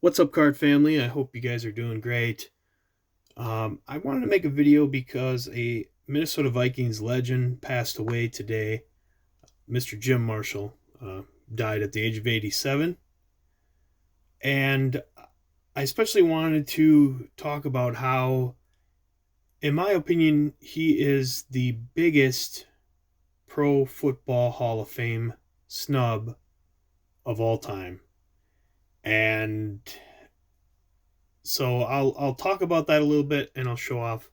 What's up, card family? I hope you guys are doing great. I wanted to make a video because a Minnesota Vikings legend passed away today. Mr. Jim Marshall died at the age of 87. And I especially wanted to talk about how, in my opinion, he is the biggest Pro Football Hall of Fame snub of all time. And so I'll talk about that a little bit, and I'll show off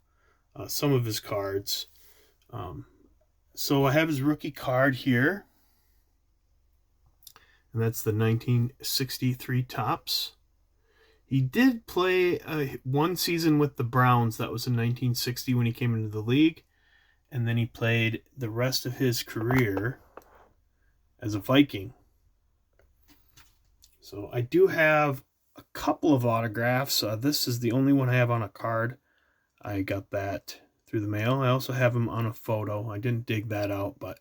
some of his cards. Um, so I have his rookie card here, and that's the 1963 Topps. He did play one season with the Browns. That was in 1960 when he came into the league, and then he played the rest of his career as a Viking. So I do have a couple of autographs. This is the only one I have on a card. I got that through the mail. I also have him on a photo. I didn't dig that out, but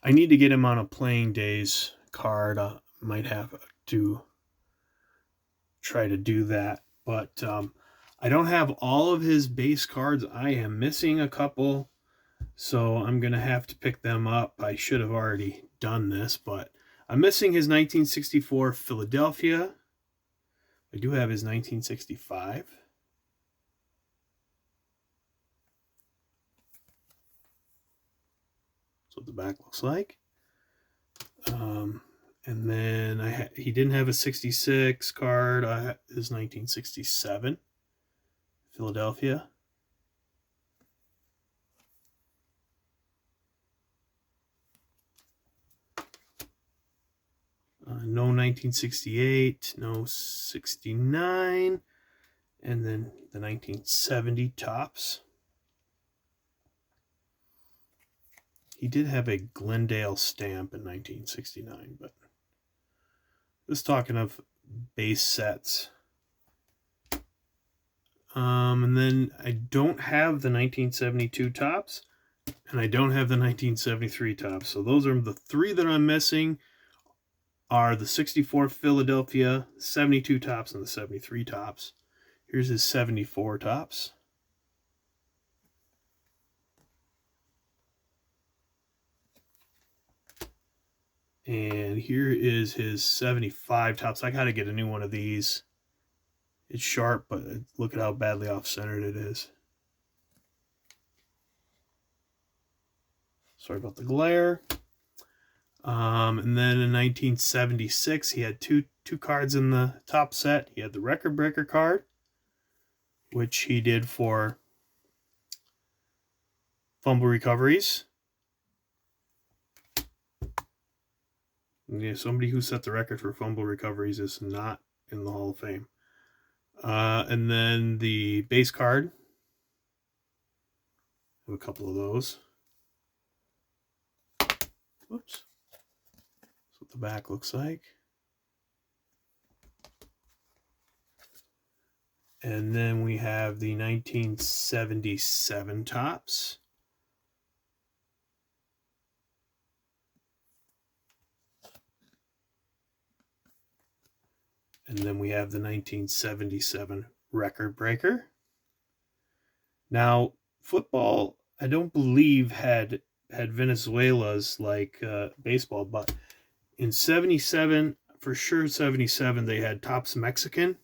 I need to get him on a playing days card. Might have to try to do that, but I don't have all of his base cards. I am missing a couple, so I'm gonna have to pick them up. I should have already done this, but I'm missing his 1964 Philadelphia. I do have his 1965. That's what the back looks like. And then he didn't have a 66 card. His 1967 Philadelphia. No 1968, no 69, and then the 1970 Topps. He did have a Glendale stamp in 1969, but just talking of base sets. And then I don't have the 1972 Topps, and I don't have the 1973 Topps. So those are the three that I'm missing. Are the 64 Philadelphia, 72 Topps, and the 73 Topps. Here's his 74 Topps. And here is his 75 Topps. I got to get a new one of these. It's sharp, but look at how badly off-centered it is. Sorry about the glare. And then in 1976, he had two cards in the top set. He had the record breaker card, which he did for fumble recoveries. Yeah, somebody who set the record for fumble recoveries is not in the Hall of Fame. And then the base card. I have a couple of those. Whoops. That's what the back looks like. And then we have the 1977 Topps. And then we have the 1977 record breaker. Now, football, I don't believe had Venezuela's like baseball, but in 77, for sure 77, they had Topps Mexican,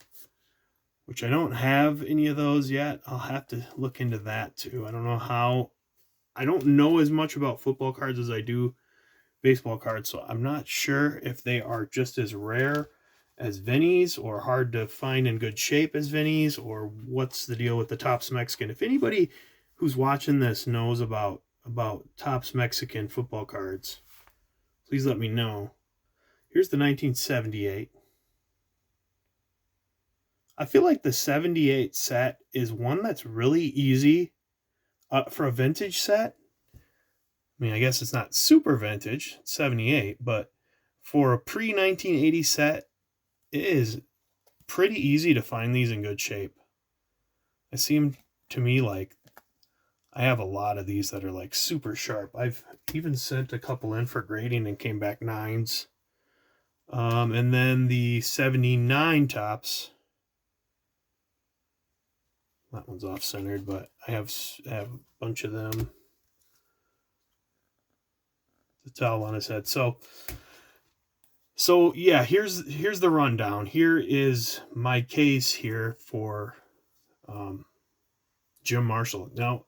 which I don't have any of those yet. I'll have to look into that too. I don't know as much about football cards as I do baseball cards, so I'm not sure if they are just as rare as Vinnies or hard to find in good shape as Vinnies, or what's the deal with the Topps Mexican. If anybody who's watching this knows about Topps Mexican football cards, please let me know. Here's the 1978. I feel like the 78 set is one that's really easy for a vintage set. I mean, I guess it's not super vintage, 78, but for a pre-1980 set, it is pretty easy to find these in good shape. It seemed to me like I have a lot of these that are like super sharp. I've even sent a couple in for grading and came back 9s. And then the 79 Topps. That one's off-centered, but I have a bunch of them. The towel on his head. So yeah, here's the rundown. Here is my case here for Jim Marshall. Now,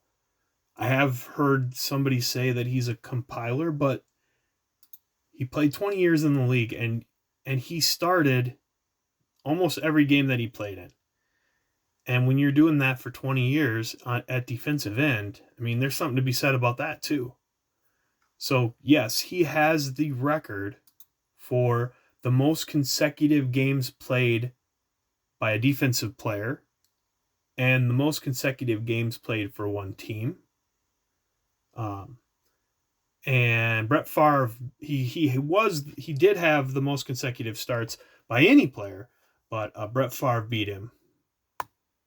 I have heard somebody say that he's a compiler, but he played 20 years in the league, and he started almost every game that he played in. And when you're doing that for 20 years at defensive end, I mean, there's something to be said about that too. So, yes, he has the record for the most consecutive games played by a defensive player and the most consecutive games played for one team. And Brett Favre, he did have the most consecutive starts by any player, but Brett Favre beat him.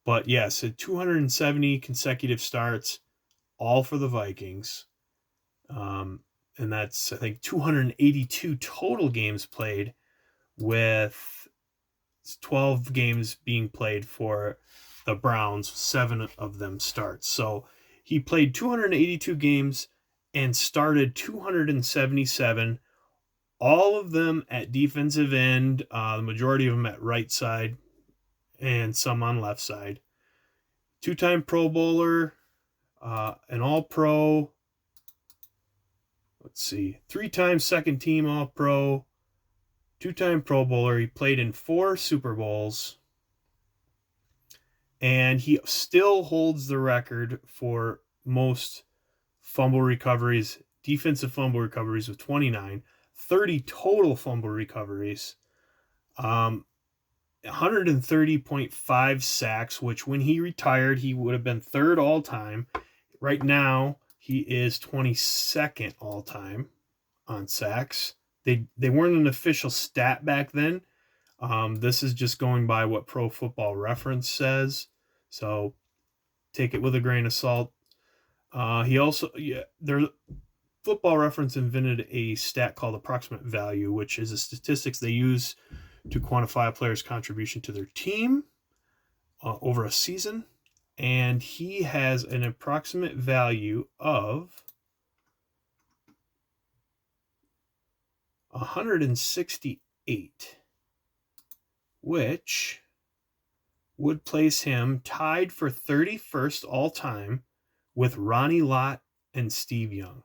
But yes, 270 consecutive starts, all for the Vikings. And that's, I think, 282 total games played, with 12 games being played for the Browns, 7 of them starts. So he played 282 games and started 277, all of them at defensive end, the majority of them at right side and some on left side. 2-time Pro Bowler, an All-Pro, 3-time second team All-Pro, 2-time Pro Bowler. He played in 4 Super Bowls, and he still holds the record for most fumble recoveries, defensive fumble recoveries, with 29, 30 total fumble recoveries, 130.5 sacks, which when he retired, he would have been 3rd all time. Right now, he is 22nd all time on sacks. They weren't an official stat back then. This is just going by what Pro Football Reference says, so take it with a grain of salt. Football Reference invented a stat called approximate value, which is a statistics they use to quantify a player's contribution to their team over a season. And he has an approximate value of 168, which would place him tied for 31st all time with Ronnie Lott and Steve Young.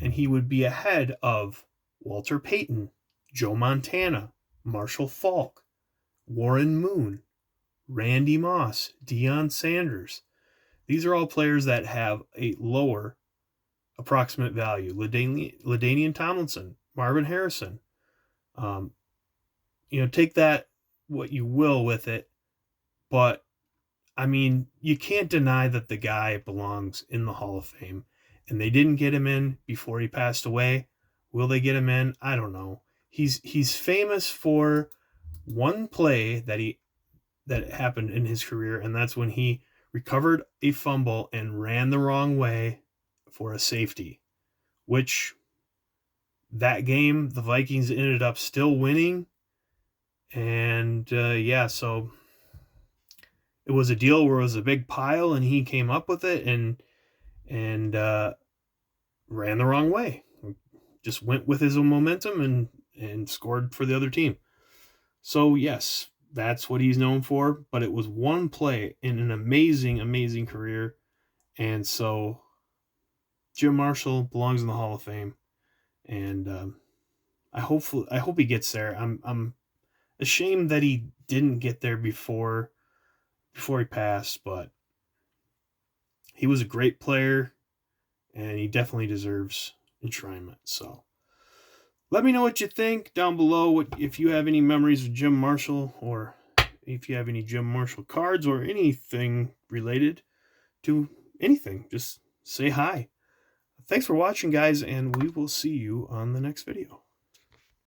And he would be ahead of Walter Payton, Joe Montana, Marshall Faulk, Warren Moon, Randy Moss, Deion Sanders. These are all players that have a lower approximate value. LaDainian Tomlinson, Marvin Harrison. Take that what you will with it, but I mean, you can't deny that the guy belongs in the Hall of Fame, and they didn't get him in before he passed away. Will they get him in? I don't know. He's famous for one play that happened in his career, and that's when he recovered a fumble and ran the wrong way for a safety, which that game the Vikings ended up still winning. And so it was a deal where it was a big pile, and he came up with it and ran the wrong way. Just went with his own momentum and scored for the other team. So yes, that's what he's known for, but it was one play in an amazing, amazing career. And so Jim Marshall belongs in the Hall of Fame, and I hope he gets there. I'm ashamed that he didn't get there before he passed, but he was a great player, and he definitely deserves enshrinement. So let me know what you think down below. If you have any memories of Jim Marshall, or if you have any Jim Marshall cards or anything related to anything, just say hi. Thanks for watching, guys, and we will see you on the next video.